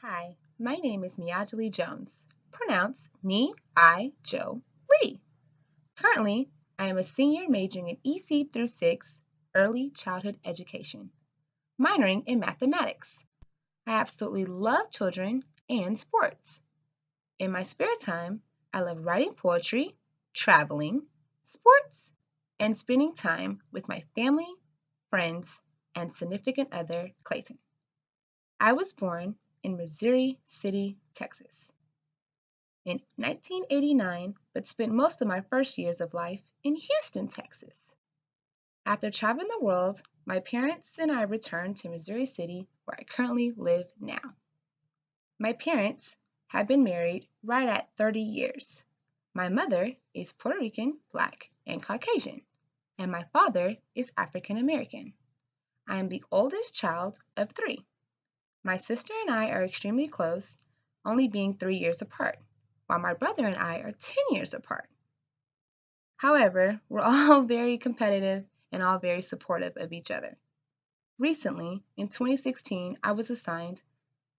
Hi, my name is Miajali Jones, pronounced Me, I, Joe, Lee. Currently, I am a senior majoring in EC through 6 early childhood education, minoring in mathematics. I absolutely love children and sports. In my spare time, I love writing poetry, traveling, sports, and spending time with my family, friends, and significant other, Clayton. I was born in Missouri City, Texas in 1989, but spent most of my first years of life in Houston, Texas. After traveling the world, my parents and I returned to Missouri City, where I currently live now. My parents have been married right at 30 years. My mother is Puerto Rican, Black, and Caucasian, and my father is African American. I am the oldest child of three. My sister and I are extremely close, only being 3 years apart, while my brother and I are 10 years apart. However, we're all very competitive and all very supportive of each other. Recently, in 2016, I was assigned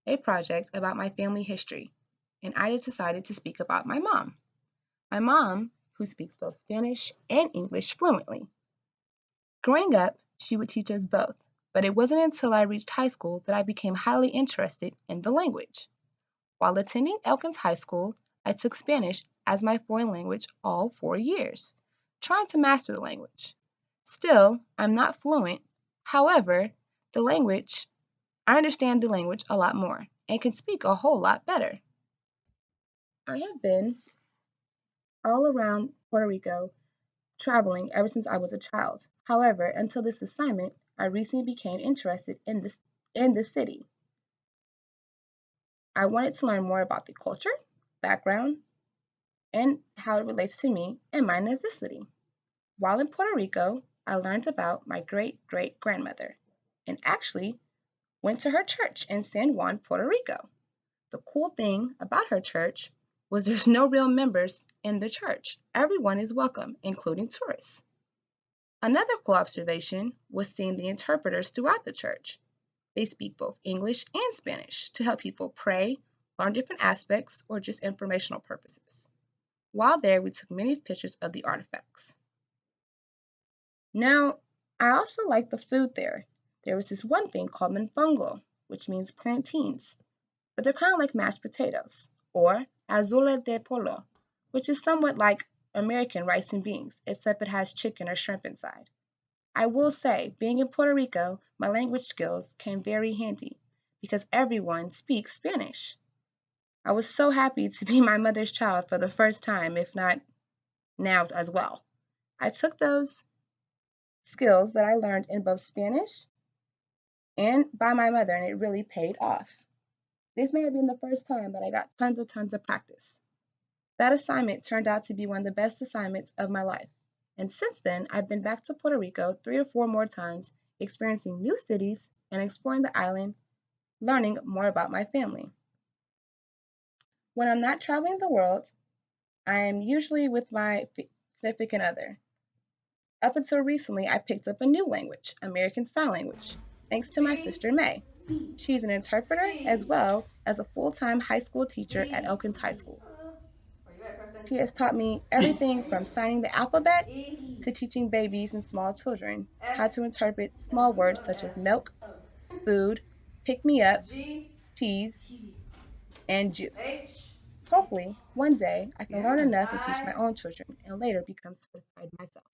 a project about my family history, and I decided to speak about my mom. My mom, who speaks both Spanish and English fluently. Growing up, she would teach us both, but it wasn't until I reached high school that I became highly interested in the language. While attending Elkins High School, I took Spanish as my foreign language all 4 years, trying to master the language. Still, I'm not fluent. However, the language, I understand the language a lot more and can speak a whole lot better. I have been all around Puerto Rico traveling ever since I was a child. However, until this assignment, I recently became interested in this city. I wanted to learn more about the culture, background, and how it relates to me and my ethnicity. While in Puerto Rico, I learned about my great great grandmother and actually went to her church in San Juan, Puerto Rico. The cool thing about her church was there's no real members in the church. Everyone is welcome, including tourists. Another cool observation was seeing the interpreters throughout the church. They speak both English and Spanish to help people pray, learn different aspects, or just informational purposes. While there, we took many pictures of the artifacts. Now, I also like the food there. There was this one thing called manfongo, which means plantains, but they're kind of like mashed potatoes, or azule de pollo, which is somewhat like American rice and beans, except it has chicken or shrimp inside. I will say, being in Puerto Rico, my language skills came very handy because everyone speaks Spanish. I was so happy to be my mother's child for the first time, if not now as well. I took those skills that I learned in both Spanish and by my mother, and it really paid off. This may have been the first time, but I got tons of practice. That assignment turned out to be one of the best assignments of my life. And since then, I've been back to Puerto Rico 3 or 4 more times, experiencing new cities and exploring the island, learning more about my family. When I'm not traveling the world, I am usually with my significant other. Up until recently, I picked up a new language, American Sign Language, thanks to my B, sister May. B, She's an interpreter C, as well as a full-time high school teacher at D. Elkins High School. Where you at, Preston? She has taught me everything from signing the alphabet E, to teaching babies and small children F. how to interpret No, small you words on such F. as milk, Oh. food, pick me up, G, cheese, G, and juice. H, Hopefully, one day I can yeah, learn enough to teach my I, own children and later become certified myself.